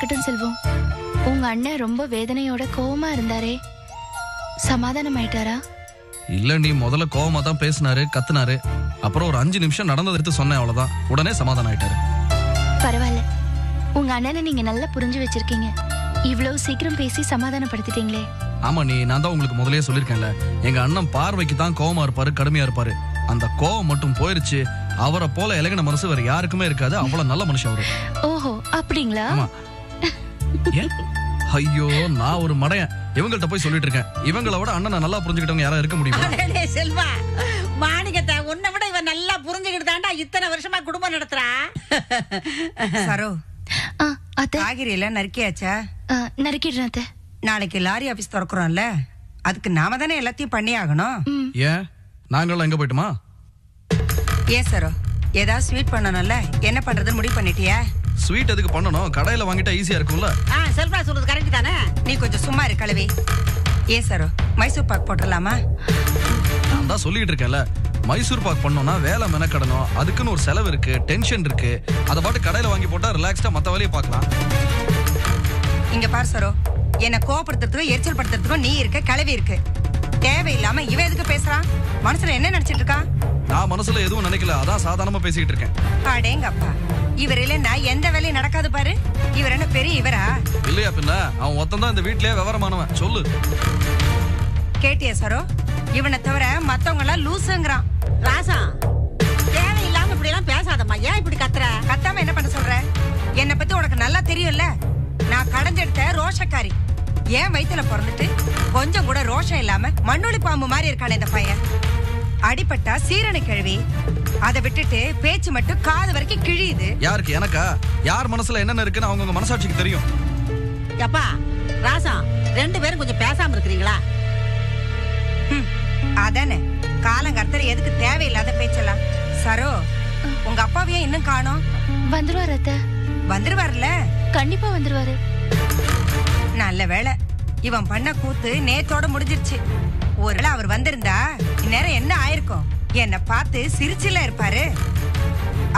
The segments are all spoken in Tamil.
இருக்கட்டும் செல்வம். உங்க அண்ணன் ரொம்ப வேதனையோட கோவமா இருந்தாரே, சமாதானம் ஆயிட்டாரா? இல்ல, நீ முதல்ல கோவமா தான் பேசினாரு, கத்துனாரு. அப்புறம் ஒரு 5 நிமிஷம் நடந்ததை எடுத்து சொன்னேன், அவ்வளவுதான். உடனே சமாதானம் ஆயிட்டாரு. பரவாயில்ல, உங்க அண்ணனை நீங்க நல்லா புரிஞ்சு வச்சிருக்கீங்க. இவ்வளவு சீக்கிரம் பேசி சமாதானப்படுத்திட்டீங்களே. ஆமா, நான் தான் உங்களுக்கு முதல்லயே சொல்லிருக்கேன்ல, எங்க அண்ணன் பார்வைக்கு தான் கோவமா இருப்பாரு, கடுமையா இருப்பாரு. அந்த கோவம் மட்டும் போயிருச்சு, அவரை போல இலகின மனசு வேற யாருக்குமே இருக்காது. அவ்வளவு நல்ல மனுஷன் அவரு. ஓஹோ, அப்படிங்களா? ஆமா. ஐயோ, நான் ஒரு மடையன். இவங்கள்ட்ட போய் சொல்லிட்டு இருக்கேன். இவங்கள விட அண்ணனை நல்லா புரிஞ்சுக்கிட்டவங்க யாரா இருக்க முடியுமா? செல்வா, மாணிக்கத்தை உன்னை விட இவன் நல்லா புரிஞ்சுக்கிட்டு தாண்டா இத்தனை வருஷமா குடும்பம் நடத்துறா. சரோ, அத்தை, காய்கறி எல்லாம் நறுக்கியாச்சா? நறுக்கிடுறேன் அத்தை. நாளைக்கு லாரி ஆபீஸ் திறக்கிறோம்ல, அதுக்கு நாம தானே எல்லாத்தையும் பண்ணி ஆகணும். ஏன், நாங்களாம் எங்க போயிட்டுமா? ஏன் சரோ, ஏதாவது ஸ்வீட் பண்ணணும்ல, என்ன பண்றதுன்னு முடிவு பண்ணிட்டியா? ஸ்வீட் எதுக்கு பண்ணணும்? கடையில வாங்கிட்டா ஈஸியா இருக்கும்ல. செல்வா சொல்றது கரெக்ட் தானே? நீ கொஞ்சம் சும்மா இரு கழுவி. ஏன் சரோ, மைசூர் பாக் போட்டுடலாமா? நான் தான் சொல்லிட்டு இருக்கேன்ல, மைசூர் பாக் பண்ணோம்னா வேலை மெனக்கடணும், அதுக்குன்னு ஒரு செலவு இருக்கு, டென்ஷன் இருக்கு. அதை பாட்டு கடையில வாங்கி போட்டா ரிலாக்ஸ்டா மத்த வேலையை பார்க்கலாம். இங்க பாரு சரோ, என்ன கோவப்படுத்துறதுக்கும் எரிச்சல் படுத்துறதுக்கும் நீ இருக்க, கிளவி இருக்கு. தேவையில்லாம இவன் எதுக்கு பேசுறான்? மனசுல என்ன நினைச்சிட்டு இருக்கான்? நான் மனசுல எதுவும் நினைக்கல, அதான் சாதாரணமா பேசிக்கிட்டு இருக்கேன். அடேங்கப்பா, இவர் இல்லைன்னா எந்த வேலையும் நடக்காது பாரு. இவர் என்ன பெரிய இவரா? இல்லையா பின்ன, அவன் ஒத்தம் தான் இந்த வீட்லயே விவரமானவன். சொல்லு. கேட்டியா சரோ, இவனை தவிர மத்தவங்க எல்லாம் லூசுங்கிறான். ராசா, தேவையில்லாம இப்படி எல்லாம் பேசாதம்மா. ஏன் இப்படி கத்துற? கத்தாம என்ன பண்ண சொல்ற? என்னை பத்தி உனக்கு நல்லா தெரியும்ல, நான் கடைஞ்செடுத்த ரோஷக்காரி. ஏன் வயித்துல பிறந்துட்டு கொஞ்சம் கூட ரோஷம் இல்லாம மண்ணுளி பாம்பு மாதிரி இருக்கானே இந்த பையன். அடிபட்டா சீரணை கிழவி, அதை விட்டுட்டு பேச்சு மட்டும் காது வரைக்கும் கிழியுது. யாருக்கு? எனக்கா? யார் மனசுல என்னென்ன இருக்குன்னு அவங்கவுங்க மனசாட்சிக்கு தெரியும். எப்பா ராசா, 2 பேரும் கொஞ்சம் பேசாம இருக்கிறீங்களா? அதானே, காலங்கர்த்தர் எதுக்கு தேவையில்லாத பேச்செல்லாம். சரோ, உங்க அப்பாவையே இன்னும் காணோம்? வந்துருவாரு அத்தை. வந்துருவார்ல? கண்டிப்பா வந்துருவாரு. நல்ல வேளை, இவன் பண்ண கூத்து நேத்தோட முடிஞ்சிருச்சு. ஒருவேளை அவர் வந்திருந்தா இந்நேரம் என்ன ஆயிருக்கும்? என்ன பார்த்து சிரிச்சுல இருப்பாரு.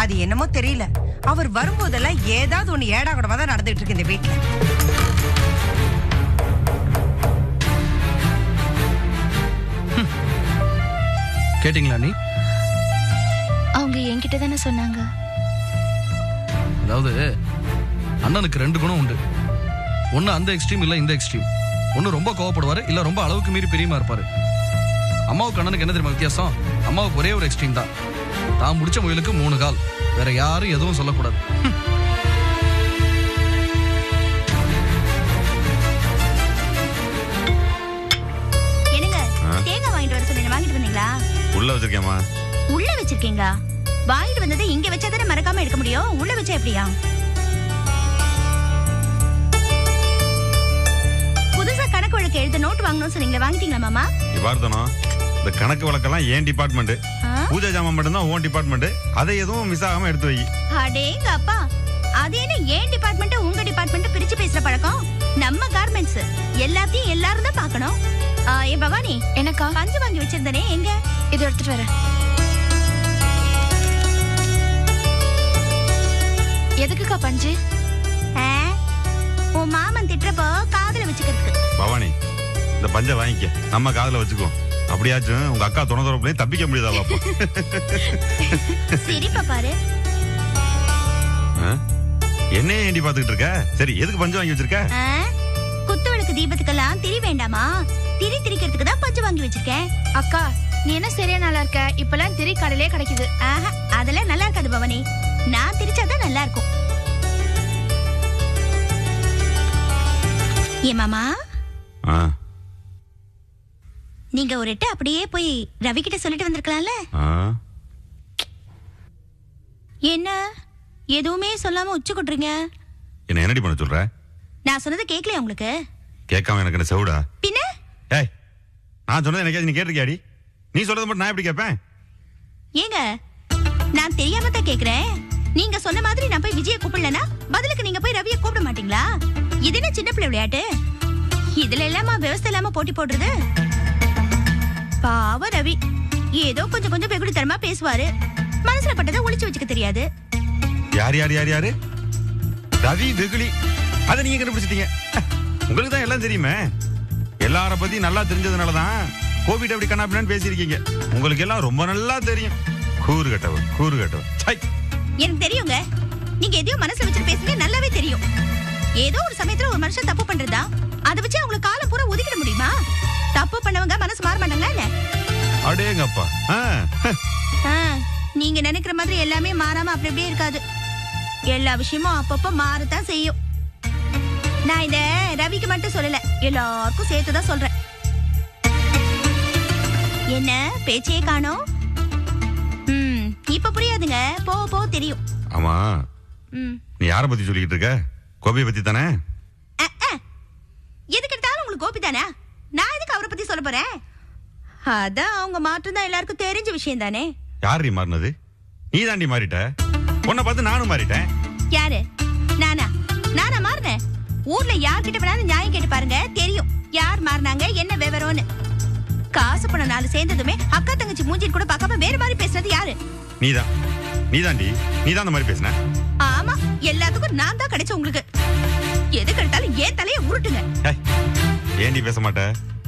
அது என்னமோ தெரியல, அவர் வரும்போதெல்லாம் ஏதாவது ஒண்ணு ஏடா கூடமா தான் நடந்துட்டு இருக்கு இந்த வீட்டுல. கேட்டீங்களா நீ? அவங்க என்கிட்ட தானே சொன்னாங்க. அதாவது அண்ணனுக்கு 2 குணம் உண்டு. ஒண்ணு அந்த எக்ஸ்ட்ரீம், இல்ல இந்த எக்ஸ்ட்ரீம். ஒண்ணு ரொம்ப கோவப்படுவாரு, இல்ல ரொம்ப அளவுக்கு மீறி பிரியமா இருப்பாரு. அம்மாவுக்கு அண்ணனுக்கு என்ன தெரியுமா வித்தியாசம்? அம்மாவுக்கு ஒரே ஒரு எக்ஸ்ட்ரீம் தான். தான் முடிச்ச முயலுக்கு 3 கால். வேற யாரும் எதுவும் சொல்லக்கூடாது. என்னங்க, தேங்காய் வாங்கிட்டு வர சொன்னீங்க, வாங்கிட்டு வந்தீங்களா? உள்ள வச்சிருக்கேம்மா. உள்ள வச்சிருக்கீங்களா? வாங்கிட்டு வந்ததை இங்க வச்சா தானே மறக்காம எடுக்க முடியும். உள்ள வச்சா எப்படியா? புதுசா கணக்கு வழக்கு எழுத நோட் வாங்கணும்னு சொன்னீங்களே, வாங்கிட்டீங்களா மாமா? இவார்த்தனோ, இந்த கணக்கு வழக்கெல்லாம் ஏன் டிபார்ட்மெண்ட், பூஜை ஜாமான் மட்டும் தான் ஓன் டிபார்ட்மெண்ட். அதை எதுவும் மிஸ் ஆகாம எடுத்து வை. அடேங்க அப்பா, அது என்ன ஏன் டிபார்ட்மெண்ட் உங்க டிபார்ட்மெண்ட் பிரிச்சு பேசுற பழக்கம்? நம்ம கார்மெண்ட்ஸ் எல்லாத்தையும் எல்லாரும் தான் பார்க்கணும். ஏ பவானி, எனக்கா? பஞ்சு வாங்கி வச்சிருந்தனே, எங்க? இதை எடுத்துட்டு வரேன். எதுக்குக்கா பஞ்சு? உன் மாமன் திட்டுறப்போ காதுல வச்சுக்கிறதுக்கு. பவானி, இந்த பஞ்சை வாங்கிக்க, நம்ம காதுல வச்சுக்கோ. அப்படியாச்சும் உங்க அக்கா துணை தப்பிக்க முடியாதா? சிரிப்பா பாரு. என்ன ஏண்டி பாத்துக்கிட்டு இருக்க? சரி, எதுக்கு பஞ்சு வாங்கி வச்சிருக்க? குத்து விளக்கு தீபத்துக்கெல்லாம் திரி வேண்டாமா? திரி திரிக்கிறதுக்கு தான் பஞ்சு வாங்கி வச்சிருக்கேன். அக்கா, நீ என்ன சரியா நல்லா இருக்க? இப்பெல்லாம் திரி கடையிலே கிடைக்குது. அதெல்லாம் நல்லா இருக்காது பவானி, நான் திரிச்சாதான் நல்லா இருக்கும். ஏ மாமா, நீங்க ஒரு எட்டு அப்படியே போய் ரவி கிட்ட சொல்லிட்டு வந்திருக்கலாம்ல. என்ன எதுவுமே சொல்லாம உச்சி கொட்டுறீங்க? என்ன என்னடி பண்ண சொல்ற? நான் சொன்னது கேட்கலையா உங்களுக்கு? கேட்காம எனக்கு என்ன சவுடா? பின்ன ஏய், நான் சொன்னது எனக்கே நீ கேட்டிருக்கியாடி? நீ சொல்றது மட்டும் நான் எப்படி கேட்பேன்? ஏங்க, நான் தெரியாம தான் கேக்குறேன். நீங்க சொன்ன மாதிரி நான் போய் விஜய கூப்பிடலனா பதிலுக்கு நீங்க போய் ரவியை கூப்பிட மாட்டீங்களா? இது என்ன சின்ன பிள்ளை விளையாட்டு? இதுல எல்லாமா விவசாய இல்லாம போட்டி போடுறது? பாவ ரவி ஏதோ கொஞ்சம் கொஞ்சம் வெகுளித்தனமா பேசுவாரு. மனசுல பட்டதை ஒளிச்சு வச்சுக்க தெரியாது. யாரு யாரு யாரு யாரு? ரவி வெகுளி? அதை நீங்க கண்டுபிடிச்சிட்டீங்க. உங்களுக்கு தான் எல்லாம் தெரியுமே. எல்லார பத்தி நல்லா தெரிஞ்சதுனாலதான் கோவிட் அப்படி கண்ணாப்பின்னு பேசியிருக்கீங்க. உங்களுக்கு எல்லாம் ரொம்ப நல்லா தெரியும். கூறு கட்டவ. எனக்கு தெரியுங்க. நீங்க எதையோ மனசுல வச்சு பேசுங்க, நல்லாவே தெரியும். ஏதோ ஒரு சமயத்துல ஒரு மனுஷன் தப்பு பண்றதா அதை வச்சு அவங்களுக்கு காலம் பூரா ஒதுக்கிட முடியுமா? தப்பு பண்ணவங்க மனசு மாற மாட்டாங்க இல்ல? அடேங்கப்பா. நீங்க நினைக்கிற மாதிரி எல்லாமே மாறாம அப்படி அப்படியே இருக்காது. எல்லா விஷயமும் அப்பப்ப மாறத்தான் செய்யும். நான் இத ரவிக்கு மட்டும் சொல்லல, எல்லாருக்கும் சேர்த்துதான் சொல்றேன். என்ன பேச்சே காணோம்? இப்ப புரியாதுங்க, போக தெரியும். ஆமா, நீ யார பத்தி சொல்லிட்டு இருக்க? கோபியை பத்தி தானே? எதுக்கு எடுத்தாலும் உங்களுக்கு கோபி தானே? நான் எதுக்கு அவரை பத்தி சொல்ல போறேன்? அதான் அவங்க மாற்றம் தான் எல்லாருக்கும் தெரிஞ்ச விஷயம் தானே. யாரு மாறினது? நீ தாண்டி மாறிட்ட. உன்னை பார்த்து நானும் மாறிட்டேன். யாரு? நானா மாறினேன்? ஊர்ல யார்கிட்ட வேணாலும் நியாயம் கேட்டு பாருங்க, தெரியும் யார் மாறினாங்க, என்ன விவரம்னு. காசு பணம் நாலு சேர்ந்ததுமே அக்கா தங்கச்சி மூஞ்சின் கூட பார்க்காம வேற மாதிரி பேசுறது யாரு? நீதாண்டி அந்த மாதிரி பேசுன. ஆமா, எல்லாத்துக்கும் நான் தான் கிடைச்ச உங்களுக்கு. எதுக்கு எடுத்தாலும் ஏன் தலையை உருட்டுங்க. ஏண்டி பேச மாட்ட?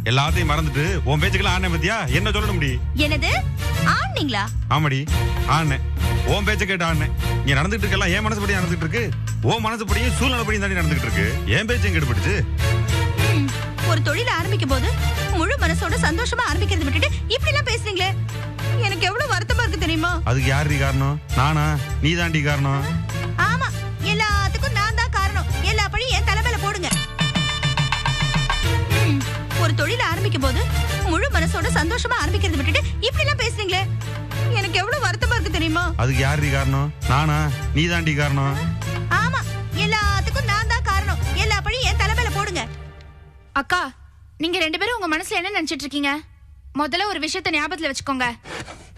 எல்லாத்தையும் மறந்துட்டு உன் பேச்சுக்கெல்லாம் ஆனே பத்தியா? என்ன சொல்லணும் முடி? என்னது ஆனீங்களா? ஆமாடி ஆனே. உன் பேச்ச கேட்டு ஆனே. நீ நடந்துட்டு இருக்கலாம், என் மனசு படி நடந்துட்டு இருக்கு. உன் மனசு படியும் சூழ்நிலை படியும் தாண்டி நடந்துட்டு இருக்கு. என் பேச்சு எங்க எடுபடுச்சு? ஒரு தொழில ஆரம்பிக்கும் போது முழு மனசோட சந்தோஷமா ஆரம்பிக்கிறது விட்டுட்டு இப்படி எல்லாம் பேசுறீங்களே, எனக்கு எவ்வளவு வருத்தமா இருக்கு தெரியுமா? அதுக்கு யாரு காரணம்? நானா? நீ தாண்டி காரணம். ஆமா, எல்லாத்துக்கும் நான் தான் காரணம். எல்லா பழியும் என் தலைமையில போடுங்க. ஒரு தொழில ஆரம்பிக்கும் போது முழு மனசோட சந்தோஷமா ஆரம்பிக்கிறது விட்டுட்டு இப்படி எல்லாம் பேசுறீங்களே, எனக்கு எவ்வளவு வருத்தமா இருக்கு தெரியுமா? அதுக்கு யாரு காரணம்? நானா? நீ தாண்டி காரணம். ஆமா, எல்லாத்துக்கும் நான் தான் காரணம். எல்லா பழியும் என் தலைமையில போடுங்க. அக்கா, நீங்க ரெண்டு பேரும் உங்க மனசுல என்ன நினைச்சிட்டு இருக்கீங்க? முதல்ல ஒரு விஷயத்தை ஞாபகத்துல வச்சுக்கோங்க.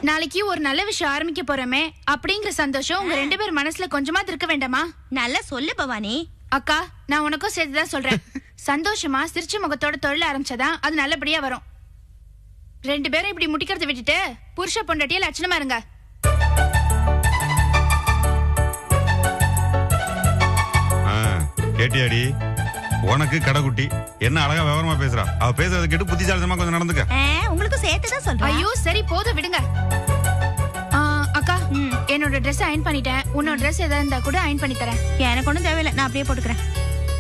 நாளைக்கு ஒரு நல்ல விஷயம் ஆரம்பிக்க போறோமே அப்படிங்கிற சந்தோஷம் உங்க ரெண்டு பேர் மனசுல கொஞ்சமா இருக்க வேண்டாமா? நல்லா சொல்லு பவானி. அக்கா, நான் உனக்கும் சேர்த்துதான் சொல்றேன். சந்தோஷமா சிரிச்ச முகத்தோட தொழில் ஆரம்பிச்சாதான் அது நல்லபடியா வரும். ரெண்டு பேரும் இப்படி முட்டிக்கிறத விட்டுட்டு புருஷ பொண்டாட்டிய லட்சணமா இருங்க. கேட்டியாடி? உனக்கு கடைக்குட்டி என்ன அழகா விவரமா பேசுறா. அவ பேசுறத கேட்டு புத்திசாலித்தனமா கொஞ்சம் நடந்துக்க. உங்களுக்கு சேர்த்துதான் சொல்றேன். ஐயோ சரி, போதும் விடுங்க. அக்கா, என்னோட ட்ரெஸ் அயன் பண்ணிட்டேன். உன்னோட ட்ரெஸ் ஏதாவது இருந்தா கூட அயன் பண்ணி தரேன். எனக்கு ஒண்ணும் தேவையில்லை, நான் அப்படியே போட்டுக்கிறேன்.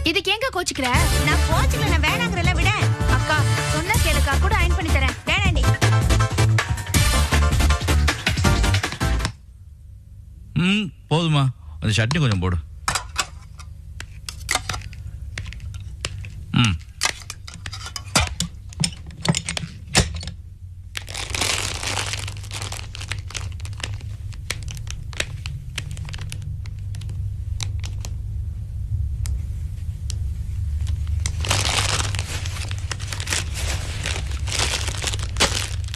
இதுக்கு எங்க கோச்சுக்கிற? நான் கோச்சுக்கல, நான் வேணாங்கிறல விட. அக்கா சொன்னா கேளுக்கா, கூட அயன் பண்ணி தரேன். வேணாண்டி. போதுமா? அந்த சட்னி கொஞ்சம் போடு.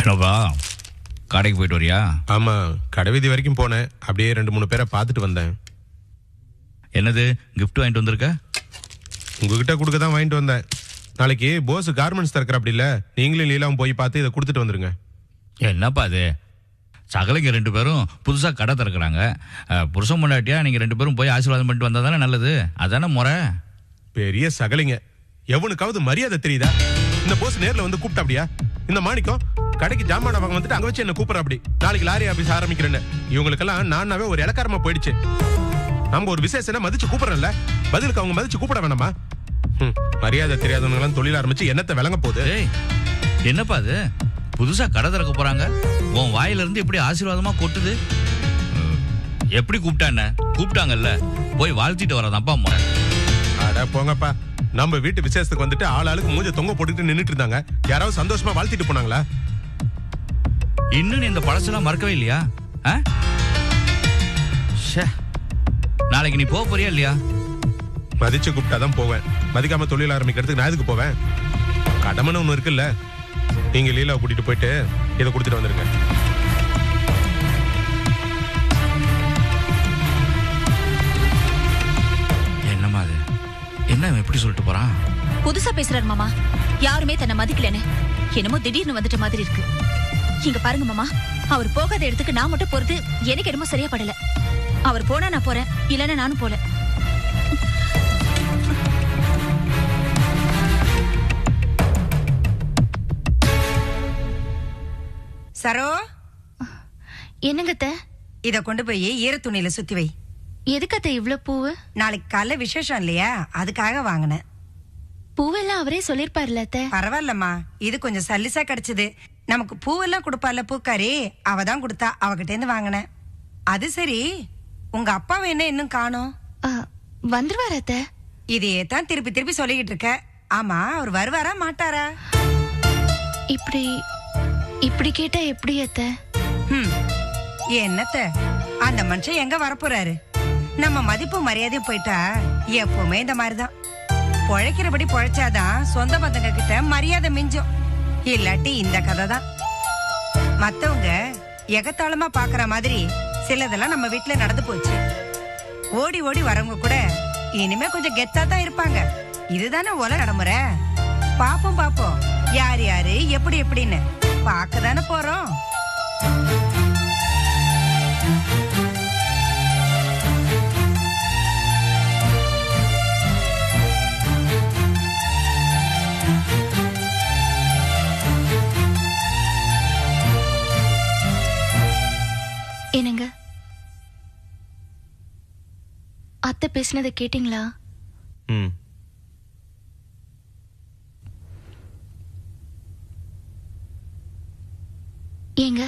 என்னப்பா, கடைக்கு போயிட்டு வரியா? ஆமா, கடைவீதி வரைக்கும் போனேன். அப்படியே 2-3 பேரை பார்த்துட்டு வந்தேன். என்னது கிஃப்ட் வாங்கிட்டு வந்திருக்க? உங்ககிட்ட கொடுக்க தான் வாங்கிட்டு வந்தேன். நாளைக்கு போஸ் கார்மெண்ட்ஸ் திறக்கிற அப்படி இல்ல, நீங்களும் லீலாவும் போய் பார்த்து இதை கொடுத்துட்டு வந்துருங்க. என்னப்பா அது? சகலைங்க 2 பேரும் புதுசா கடை திறக்கிறாங்க. புருஷன் பொண்டாட்டியா நீங்க 2 பேரும் போய் ஆசீர்வாதம் பண்ணிட்டு வந்தா தானே நல்லது. அதானே முறை. பெரிய சகலைங்க, எவனுக்காவது மரியாதை தெரியுதா? இந்த போஸ் நேர்ல வந்து கூப்பிட்டா அப்படியா? இந்த மாணிக்கம் கடைக்கு ஜாமான வாங்க வந்துட்டு அங்க வச்சு என்ன கூப்பிடுற அப்படி. நாளைக்கு லாரி ஆபீஸ் ஆரம்பிக்கிறேன்னு இவங்களுக்கெல்லாம் நானாவே ஒரு இலக்காரமா போயிடுச்சு. நம்ம ஒரு விசேஷம் மதிச்சு கூப்பிடறல, பதிலுக்கு அவங்க மதிச்சு கூப்பிட வேணாமா? மரியாதை தெரியாதவங்க எல்லாம் தொழில் ஆரம்பிச்சு என்னத்தை விளங்க போகுது? என்னப்பா அது? புதுசா கடை திறக்க போறாங்க, உன் வாயில இருந்து எப்படி ஆசீர்வாதமா கொட்டுது? எப்படி கூப்பிட்டாங்கல்ல, போய் வாழ்த்திட்டு வரதான்ப்பா முறை. அட போங்கப்பா, நம்ம வீட்டு விசேஷத்துக்கு வந்துட்டு ஆளாளுக்கு மூஞ்ச தொங்க போட்டுட்டு நின்னுட்டு இருந்தாங்க. யாராவது சந்தோஷமா வாழ்த்திட்டு போனாங்களா? இன்னும் நீ இந்த பழசெல்லாம் மறக்கவே இல்லையா? நாளைக்கு நீ போக போறியா இல்லையா? மதிச்சு கூப்பிட்டாதான் போவேன். மதிக்காம தொழில் ஆரம்பிக்கிறதுக்கு நான் எதுக்கு போவேன்? கடமைன்னு ஒண்ணு இருக்குல்ல. நீங்க லீலாவை கூட்டிட்டு போயிட்டு இதை கொடுத்துட்டு வந்துருங்க. என்னம்மா அது? என்ன எப்படி சொல்லிட்டு போறான்? புதுசா பேசுறாரு மாமா. யாருமே தன்னை மதிக்கலன்னு என்னமோ திடீர்னு வந்துட்ட மாதிரி இருக்கு. இங்க பாருங்க மாமா, அவர் போகாத இடத்துக்கு நான் மட்டும் போறது எனக்கு என்னமோ சரியா படல. அவர் போனா நான் போறேன், இல்லன்னா நானும் போல. சரோ, என்னங்க அத்தை? இத கொண்டு போய் ஈர துணியில சுத்தி வை. எதுக்கு அத்தை இவ்ளோ பூவு? நாளைக்கு காலைல விசேஷம் இல்லையா, அதுக்காக வாங்கினேன். பூவெல்லாம் அவரே சொல்லிருப்பாருல அத்தை. பரவாயில்லம்மா, இது கொஞ்சம் சல்லிசா கிடைச்சது. நமக்கு பூவெல்லாம் கொடுப்பால பூக்காரி, அவ தான் கொடுத்தா, அவகிட்ட இருந்து வாங்கினேன். அது சரி, உங்க அப்பாவை என்ன இன்னும் காணோம்? வந்துருவாரு அத்தை. இதையே தான் திருப்பி திருப்பி சொல்லிக்கிட்டு இருக்க. ஆமா, அவர் வருவாரா மாட்டாரா? இப்படி கேட்டா எப்படி அத்தை? என்னத்த, அந்த மனுஷன் எங்க வரப்போறாரு? நம்ம மதிப்பு மரியாதையும் போயிட்டா எப்பவுமே இந்த மாதிரிதான். பொழைக்கிறபடி பொழைச்சாதான் சொந்த பந்தங்க கிட்ட மரியாதை மிஞ்சும். இல்லாட்டி இந்த கதை தான். மத்தவங்க எகத்தாளமா பாக்குற மாதிரி சிலதெல்லாம் நம்ம வீட்டுல நடந்து போச்சு. ஓடி ஓடி வரவங்க கூட இனிமே கொஞ்சம் கெத்தா தான் இருப்பாங்க. இதுதானே உலக நடைமுறை. பாப்போம் பாப்போம், யார் யாரு எப்படி எப்படின்னு பாக்கதானே போறோம். என்னங்க, அத்தை பேசினதை கேட்டீங்களா? ஏங்க,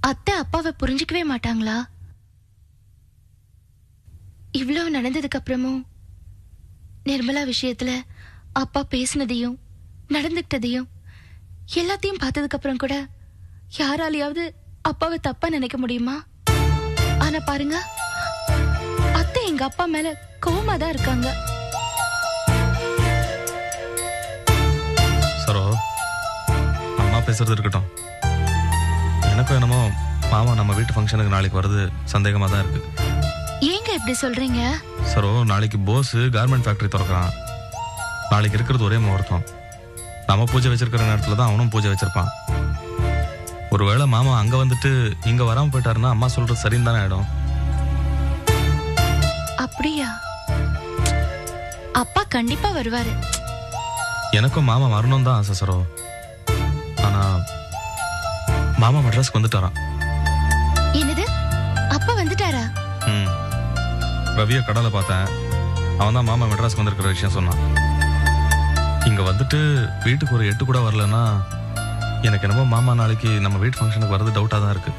அத்தை அப்பாவை புரிஞ்சுக்கவே மாட்டாங்களா? இவ்வளவு நடந்ததுக்கு அப்புறமும் நிர்மலா விஷயத்துல அப்பா பேசினதையும் நடந்துக்கிட்டதையும் எல்லாத்தையும் பார்த்ததுக்கு அப்புறம் கூட யாராலையாவது அப்பாவை தப்பா நினைக்க முடியுமா? ஆனா பாருங்க, அத்தை எங்க அப்பா மேல கோவமா தான் இருக்காங்க. சரோ, அம்மா பேசுறது இருக்கட்டும். எனக்கும் என்னமோ மாமா நம்ம வீட்டு ஃபங்க்ஷனுக்கு நாளைக்கு வர்றது சந்தேகமா தான் இருக்கு. ஏங்க இப்படி சொல்றீங்க? சரோ, நாளைக்கு போஸ் கார்மெண்ட் ஃபேக்டரி திறக்கிறான். நாளைக்கு இருக்கிறது ஒரே முகூர்த்தம். நம்ம பூஜை வச்சிருக்கிற நேரத்துல தான் அவனும் பூஜை வச்சிருப்பான். ஒருவேளை மாமா அங்க வந்துட்டு இங்க வராம போயிட்டாருன்னா அம்மா சொல்றது சரின்னு தானே ஆயிடும். அப்படியா? அப்பா கண்டிப்பா வருவாரு. எனக்கும் மாமா வரணும் தான் ஆசை சரோ. ஆனா மாமா மெட்ராஸ்க்கு வந்துட்டாராம். என்னது, அப்பா வந்துட்டாரா? ரவிய கடலை பார்த்தேன். அவன் தான் மாமா மெட்ராஸ்க்கு வந்திருக்கிற விஷயம் சொன்னான். இங்க வந்துட்டு வீட்டுக்கு ஒரு 8 கூட வரலன்னா எனக்கு என்னமோ மாமா நாளைக்கு நம்ம வீட்டு ஃபங்க்ஷனுக்கு வர்றது டவுட்டா தான் இருக்கு.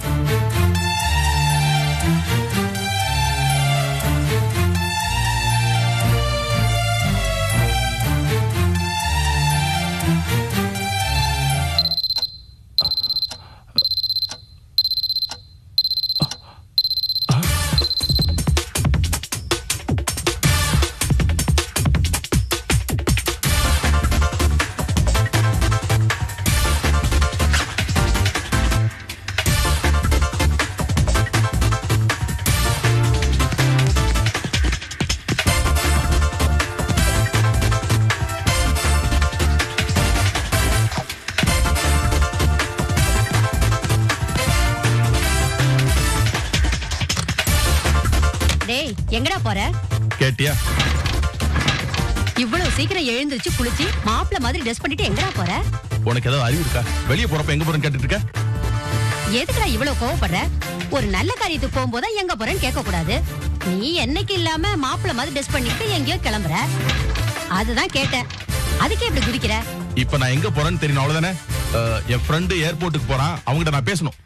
எங்கடா போற? கேட்டியா? இவ்வளவு சீக்கிரம் எழுந்திருச்சு குளிச்சு மாப்பிள்ள மாதிரி ட்ரெஸ் பண்ணிட்டு எங்கடா போற? உனக்கு ஏதாவது அறிவு இருக்கா? வெளியே போறப்ப எங்க போறேன்னு கேட்டுட்டு இருக்க? எதுக்குடா இவ்வளவு கோவப்படுற? ஒரு நல்ல காரியத்துக்கு போகும்போது எங்க போறேன்னு கேட்க கூடாது. நீ என்னைக்கு இல்லாம மாப்பிள்ள மாதிரி ட்ரெஸ் பண்ணிட்டு எங்கேயோ கிளம்புற. அதுதான் கேட்டேன். அதுக்கே இப்படி குதிக்கிற? இப்ப நான் எங்க போறேன்னு தெரியணும், அவ்வளவுதானே? என் ஃப்ரெண்டு ஏர்போர்ட்டுக்கு போறான், அவங்ககிட்ட நான் பேசணும்.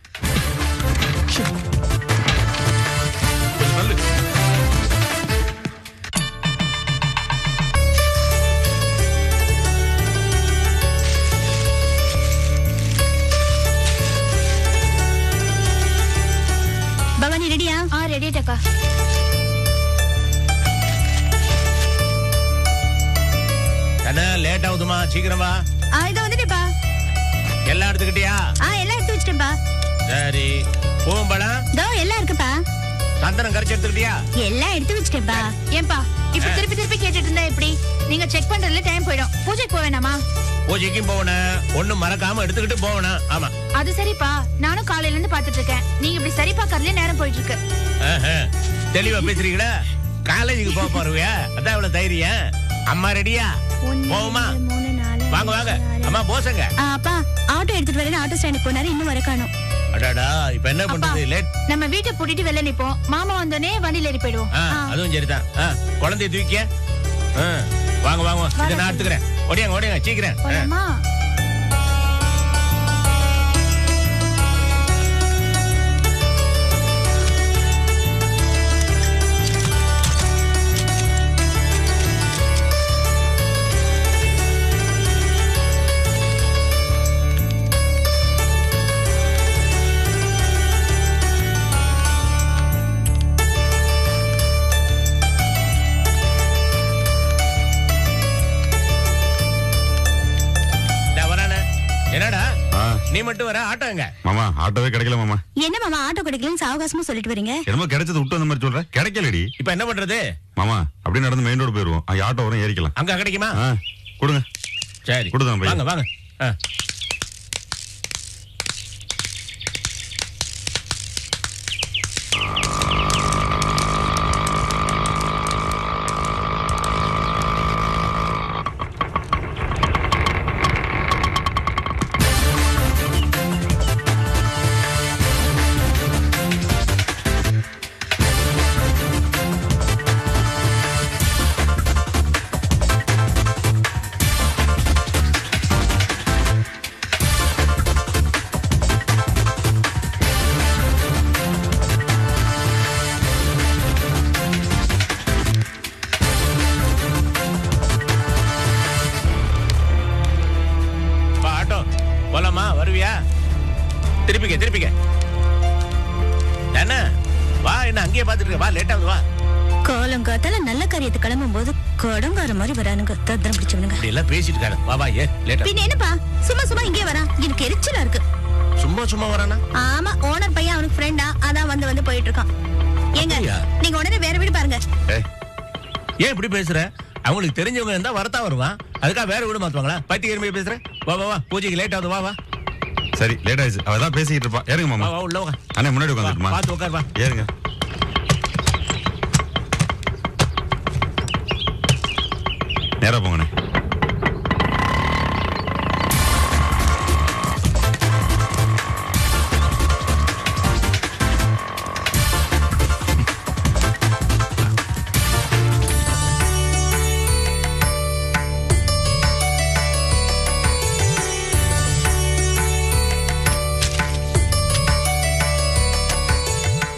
பவானி ரெடியா? ரெடி டக்கா. என்ன லேட் ஆகுதுமா? சீக்கிரமா. இதோ வந்துட்டேப்பா. எல்லாம் எடுத்துக்கிட்டியா? எல்லாம் எடுத்து வச்சிட்டேன்பா. சரி, பூம்பழம் இதோ எல்லாம் இருக்குப்பா. சந்தனம் கரைச்சு எடுத்துக்கிட்டியா? எல்லாம் எடுத்து வச்சிட்டேன்பா. ஏன்பா இப்ப திருப்பி திருப்பி கேட்டுட்டு இருந்தா எப்படி? நீங்க செக் பண்றதுல டைம் போயிடும். பூஜைக்கு போக வேணாமா? பூஜைக்கும் போகணும், ஒண்ணும் மறக்காம எடுத்துக்கிட்டு போகணும். ஆமா, அது சரிப்பா. நானும் காலையில இருந்து பாத்துட்டு இருக்கேன். நீங்க இப்படி சரி பாக்கறதுல நேரம் போயிட்டு இருக்கு. தெளிவா பேசுறீங்களா? காலேஜுக்கு போக போறவியா? அதான் இவ்வளவு தைரியம். அம்மா ரெடியா? போகுமா? வாங்க வாங்க. அம்மா போசங்க. அப்பா ஆட்டோ எடுத்துட்டு வரேன்னு ஆட்டோ ஸ்டாண்டுக்கு போனாரு, இன்னும் வர காணோம். அடாடா இப்ப என்ன பண்றது? லேட். நம்ம வீட்டை பூட்டிட்டு வெளில நிப்போம். மாமா வந்தோடனே வண்டியில ஏறி போயிடுவோம். அதுவும் சரிதான். குழந்தைய தூக்கிய. வாங்க வாங்க, இதை நான் எடுத்துக்கிறேன். ஓடியாங்க ஓடியாங்க சீக்கிரம். போலாமா? என்னடா நீ மட்டும் வர? ஆட்டோ எங்க? மாமா ஆட்டோவே கிடைக்கல மாமா. என்ன மாமா ஆட்டோ கிடைக்கலன்னு சாவகாசமா சொல்லிட்டு வரீங்க? என்னமோ கிடைச்சது விட்டு அந்த மாதிரி சொல்ற, கிடைக்கலடி. இப்ப என்ன பண்றது மாமா? அப்படியே நடந்து மெயின் ரோடு போயிருவோம், ஆட்டோ வரும் ஏறிக்கலாம். அங்க கிடைக்குமா? கொடுங்க. சரி கொடுங்க. வாங்க வாங்க. போலாமா? வருவியா? திருப்பிக்க என்ன வா, என்ன அங்கேயே பாத்துட்டு இருக்க? வா, லேட் ஆகுது. வா. காலங்காத்தால நல்ல காரியத்தை கிளம்பும் போது கடங்கார மாதிரி வரானுங்க, தத்திரம் பிடிச்சவனுங்க. இப்படி எல்லாம் பேசிட்டு இருக்காரு. வா வா, ஏ லேட். பின்ன என்னப்பா சும்மா இங்கே வரா? எனக்கு எரிச்சலா இருக்கு. சும்மா வரானா? ஆமா, ஓனர் பையன் அவனுக்கு ஃப்ரெண்டா, அதான் வந்து போயிட்டு இருக்கான். ஏங்க நீங்க உடனே வேற வீடு பாருங்க. ஏன் இப்படி பேசுற? அவங்களுக்கு தெரிஞ்சவங்க இருந்தா வரத்தான் வருவான், அதுக்காக வேற வீடு மாத்துவாங்களா? பைத்தியக்காரமே பேசுற. வா வா வா, பூஜைக்கு லேட் ஆகுது. வா வா. சரி லேட் ஆயிடுச்சு, அவதான் பேசிக்கிட்டு இருப்பா. ஏறுங்க மாமா. வா உள்ள வா. அண்ணே முன்னாடி உட்காந்துருமா? பாத்து உட்கார். வா ஏறுங்க. நேரா போங்கண்ணே.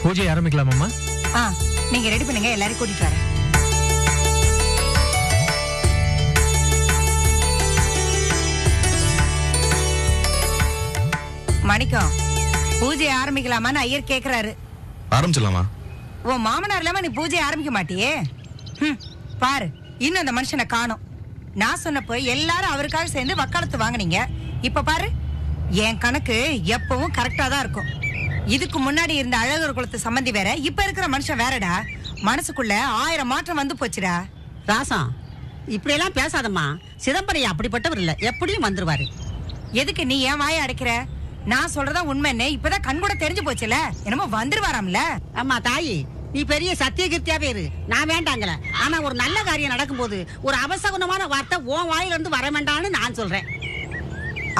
பூஜை ஆரம்பிக்கலாமா? நீங்க ரெடி பண்ணுங்க, எல்லாரையும் கூட்டிட்டு வரேன். மணிக்கம், பூஜை ஆரம்பிக்கலாமான்னு ஐயர் கேக்குறாரு. ஆரம்பிச்சிடலாமா? உன் மாமனார் இல்லாம நீ பூஜை ஆரம்பிக்க மாட்டியே. பாரு, இன்னும் அந்த மனுஷனை காணோம். நான் சொன்னப்போ எல்லாரும் அவருக்காக சேர்ந்து வக்காலத்து வாங்குனீங்க. இப்ப பாரு, என் கணக்கு எப்பவும் கரெக்டா தான் இருக்கும். இதுக்கு முன்னாடி இருந்த அழகர் குலத்து சம்பந்தி வேற, இப்ப இருக்கிற மனுஷன் வேறடா. மனசுக்குள்ள 1000 மாற்றம் வந்து போச்சுடா. ராசம், இப்படி எல்லாம் பேசாதம்மா. சிதம்பரம் அப்படிப்பட்டவர் இல்ல, எப்படியும் வந்துருவாரு. எதுக்கு நீ ஏன் வாயை அடைக்கிற? நான் சொல்றதா உண்மைன்னு இப்பதான் கண் கூட தெரிஞ்சு போச்சுல. என்னமோ வந்துருவாராம்ல. அம்மா தாயி, நீ பெரிய சத்தியகிருத்தியாவே இரு, நான் வேண்டாங்கல. ஆனா ஒரு நல்ல காரியம் நடக்கும்போது ஒரு அவசகுணமான வார்த்தை உன் வாயில இருந்து வர வேண்டாம்னு நான் சொல்றேன்.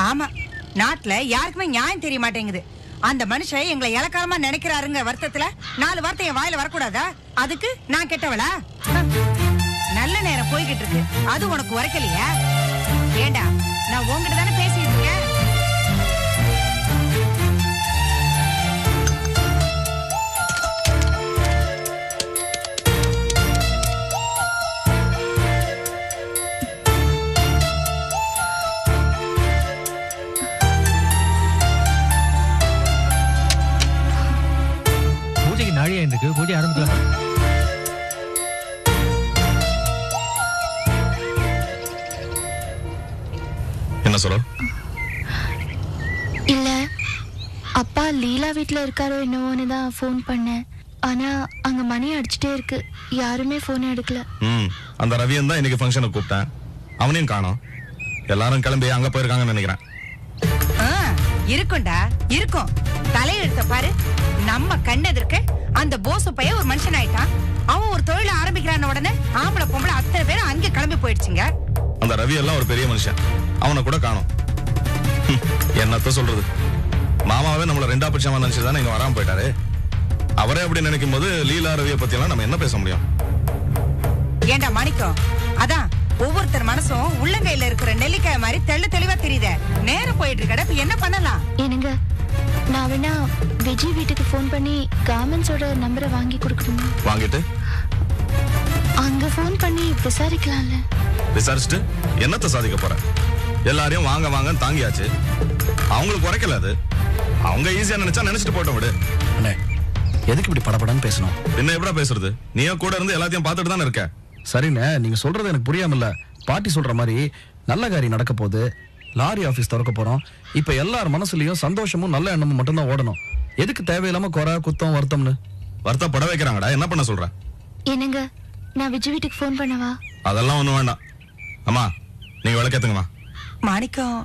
ஆமா, நாட்டுல யாருக்குமே நியாயம் தெரிய மாட்டேங்குது. அந்த மனுஷன் எங்களை இலக்காரமா நினைக்கிறாருங்க வருத்தத்துல 4 வார்த்தை என் வாயில வரக்கூடாதா? அதுக்கு நான் கெட்டவளா? நல்ல நேரம் போய்கிட்டு இருக்கு, அது உனக்கு உரைக்கலையா? ஏண்டா, நான் உங்ககிட்ட தானே பேசிட்டு இருக்கேன். நாழியா இருக்கு, பூஜை ஆரம்பிக்கலாமா? என்ன சொல்ற? இல்ல, அப்பா லீலா வீட்ல இருக்காரோ என்னவோன்னு தான் ஃபோன் பண்ணேன். ஆனா அங்க மணி அடிச்சுட்டே இருக்கு, யாருமே போன் எடுக்கல. அந்த ரவியன் தான் இன்னைக்கு ஃபங்க்ஷனுக்கு கூப்பிட்டேன், அவனையும் காணோம். எல்லாரும் கிளம்பி அங்க போயிருக்காங்கன்னு நினைக்கிறேன். இருக்கும்டா, இருக்கும். தலையெழுத்த பாரு, நம்ம கண்ணெதிர்க்க அந்த போச பையன் ஒரு மனுஷன் ஆயிட்டான். அவன் ஒரு தொழில ஆரம்பிக்கிறான உடனே ஆம்பளை பொம்பளை அத்தனை பேரும் அங்கே கிளம்பி போயிடுச்சுங்க. அந்த ரவி எல்லாம் ஒரு பெரிய மனுஷன், அவனை கூட காணோம். என்னத்த சொல்றது, மாமாவே நம்மள ரெண்டா பட்சமா நினைச்சுதானே இங்க வராம போயிட்டாரு. அவரே அப்படி நினைக்கும் போது லீலா ரவியை பத்தி எல்லாம் நம்ம என்ன பேச முடியும்? ஏண்டா மாணிக்கம், அதான் ஒவ்வொருத்தர் மனசும் உள்ளங்கையில இருக்கிற நெல்லிக்காய் மாதிரி தெளிவா தெரியுதே. நேரம் போயிட்டு இருக்கட, இப்ப என்ன பண்ணலாம்? என்னங்க, நான் வேணா விஜய் வீட்டுக்கு ஃபோன் பண்ணி கார்மெண்ட்ஸோட நம்பரை வாங்கி கொடுக்கணுமா? வாங்கிட்டு அங்க ஃபோன் பண்ணி விசாரிக்கலாம்ல. விசாரிச்சுட்டு என்னத்த சாதிக்க போற? எல்லாரையும் வாங்க வாங்கன்னு தாங்கியாச்சு. அவங்களுக்கு குறைக்கல அது. அவங்க ஈஸியா நினைச்சா நினைச்சிட்டு போட்டோம் விடு. அண்ணே, எதுக்கு இப்படி படபடன்னு பேசணும்? என்ன எப்படா பேசுறது? நீயே கூட இருந்து எல்லாத்தையும் பார்த்துட்டு தானே இருக்க. சரிண்ணே, நீங்க சொல்றது எனக்கு புரியாமல்ல. பாட்டி சொல்ற மாதிரி நல்ல காரியம் நடக்க போகுது, லாரி ஆபீஸ் திறக்க போறோம். இப்ப எல்லார் மனசுலயும் சந்தோஷமும் நல்ல எண்ணமும் மட்டும்தான் ஓடணும். எதுக்கு தேவையில்லாம குறை குத்தம் வருத்தம்னு வருத்தப்பட வைக்கிறாங்கடா. என்ன பண்ண சொல்ற? என்னங்க, நான் விஜய் வீட்டுக்கு ஃபோன் பண்ணவா? அதெல்லாம் ஒண்ணும் வேண்டாம். அம்மா, நீங்க விளக்கேத்துங்கம்மா. மாணிக்கம்